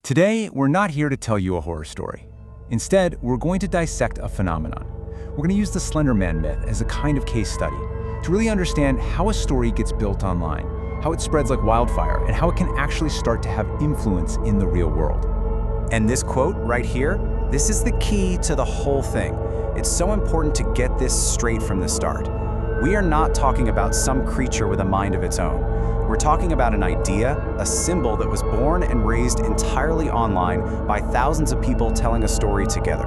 Today, we're not here to tell you a horror story. Instead, we're going to dissect a phenomenon. We're going to use the Slender Man myth as a kind of case study to really understand how a story gets built online, how it spreads like wildfire, and how it can actually start to have influence in the real world. And this quote right here, this is the key to the whole thing. It's so important to get this straight from the start. We are not talking about some creature with a mind of its own. We're talking about an idea, a symbol that was born and raised entirely online by thousands of people telling a story together.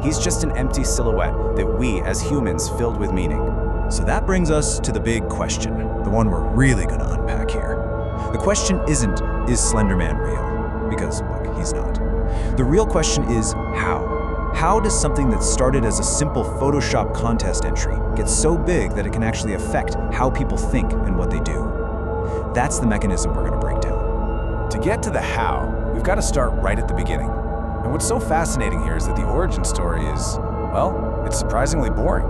He's just an empty silhouette that we as humans filled with meaning. So that brings us to the big question, the one we're really gonna unpack here. The question isn't, is Slender Man real? Because, look, he's not. The real question is, how? How does something that started as a simple Photoshop contest entry get so big that it can actually affect how people think and what they do? That's the mechanism we're gonna break down. To get to the how, we've got to start right at the beginning. And what's so fascinating here is that the origin story is, well, it's surprisingly boring.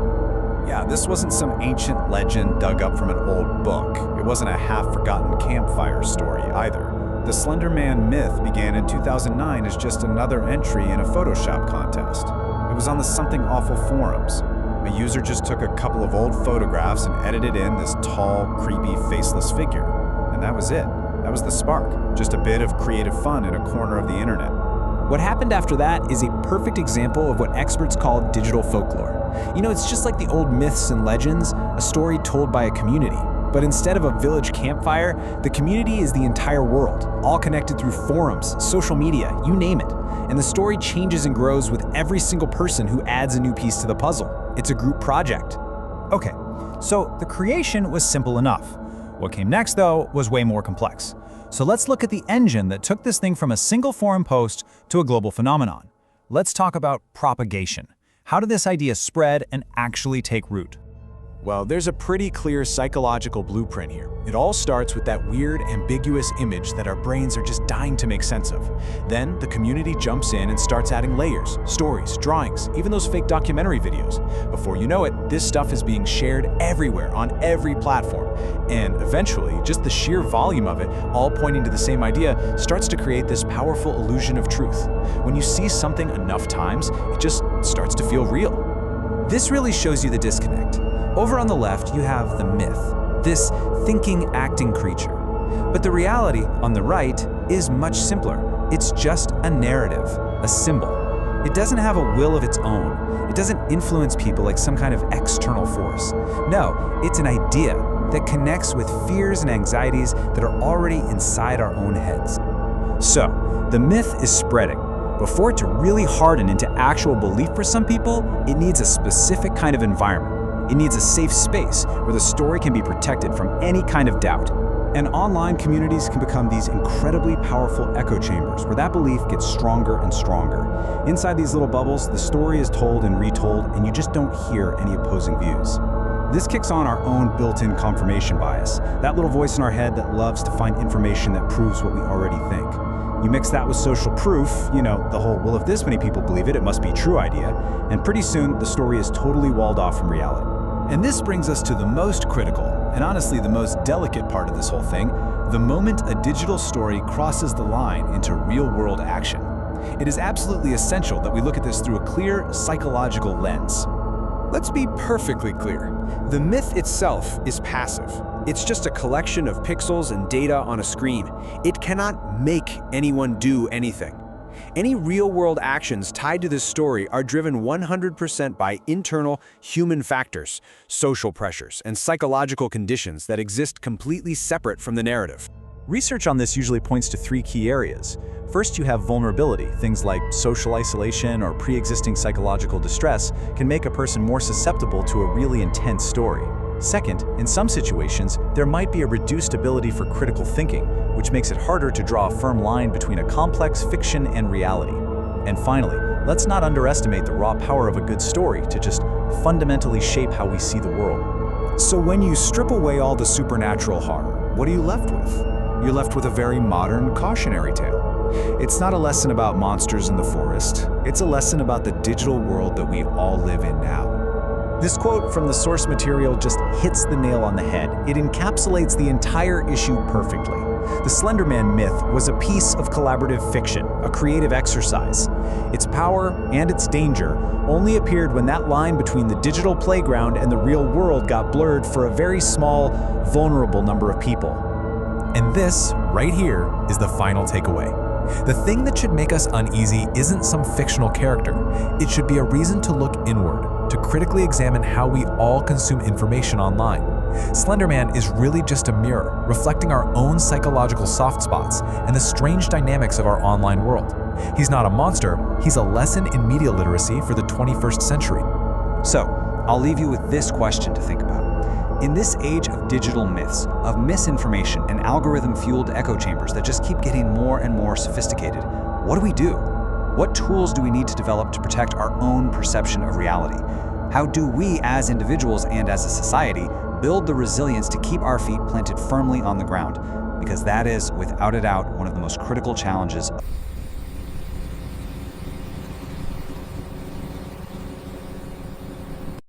Yeah, this wasn't some ancient legend dug up from an old book. It wasn't a half-forgotten campfire story either. The Slender Man myth began in 2009 as just another entry in a Photoshop contest. It was on the Something Awful forums. A user just took a couple of old photographs and edited in this tall, creepy, faceless figure. And that was it. That was the spark. Just a bit of creative fun in a corner of the internet. What happened after that is a perfect example of what experts call digital folklore. You know, it's just like the old myths and legends, a story told by a community. But instead of a village campfire, the community is the entire world, all connected through forums, social media, you name it. And the story changes and grows with every single person who adds a new piece to the puzzle. It's a group project. Okay, so the creation was simple enough. What came next, though, was way more complex. So let's look at the engine that took this thing from a single forum post to a global phenomenon. Let's talk about propagation. How did this idea spread and actually take root? Well, there's a pretty clear psychological blueprint here. It all starts with that weird, ambiguous image that our brains are just dying to make sense of. Then, the community jumps in and starts adding layers, stories, drawings, even those fake documentary videos. Before you know it, this stuff is being shared everywhere, on every platform. And eventually, just the sheer volume of it, all pointing to the same idea, starts to create this powerful illusion of truth. When you see something enough times, it just starts to feel real. This really shows you the disconnect. Over on the left, you have the myth, this thinking, acting creature. But the reality, on the right, is much simpler. It's just a narrative, a symbol. It doesn't have a will of its own. It doesn't influence people like some kind of external force. No, it's an idea that connects with fears and anxieties that are already inside our own heads. So, the myth is spreading. But for it to really harden into actual belief for some people, it needs a specific kind of environment. It needs a safe space where the story can be protected from any kind of doubt. And online communities can become these incredibly powerful echo chambers where that belief gets stronger and stronger. Inside these little bubbles, the story is told and retold, and you just don't hear any opposing views. This kicks on our own built-in confirmation bias, that little voice in our head that loves to find information that proves what we already think. You mix that with social proof, you know, the whole, well, if this many people believe it, it must be true idea, and pretty soon the story is totally walled off from reality. And this brings us to the most critical, and honestly the most delicate part of this whole thing, the moment a digital story crosses the line into real-world action. It is absolutely essential that we look at this through a clear psychological lens. Let's be perfectly clear. The myth itself is passive. It's just a collection of pixels and data on a screen. It cannot make anyone do anything. Any real-world actions tied to this story are driven 100% by internal human factors, social pressures, and psychological conditions that exist completely separate from the narrative. Research on this usually points to three key areas. First, you have vulnerability. Things like social isolation or pre-existing psychological distress can make a person more susceptible to a really intense story. Second, in some situations, there might be a reduced ability for critical thinking, which makes it harder to draw a firm line between a complex fiction and reality. And finally, let's not underestimate the raw power of a good story to just fundamentally shape how we see the world. So when you strip away all the supernatural horror, what are you left with? You're left with a very modern cautionary tale. It's not a lesson about monsters in the forest. It's a lesson about the digital world that we all live in now. This quote from the source material just hits the nail on the head. It encapsulates the entire issue perfectly. The Slender Man myth was a piece of collaborative fiction, a creative exercise. Its power and its danger only appeared when that line between the digital playground and the real world got blurred for a very small, vulnerable number of people. And this, right here, is the final takeaway. The thing that should make us uneasy isn't some fictional character. It should be a reason to look inward, to critically examine how we all consume information online. Slender Man is really just a mirror, reflecting our own psychological soft spots and the strange dynamics of our online world. He's not a monster, he's a lesson in media literacy for the 21st century. So, I'll leave you with this question to think about. In this age of digital myths, of misinformation and algorithm-fueled echo chambers that just keep getting more and more sophisticated, what do we do? What tools do we need to develop to protect our own perception of reality? How do we, as individuals and as a society, build the resilience to keep our feet planted firmly on the ground? Because that is, without a doubt, one of the most critical challenges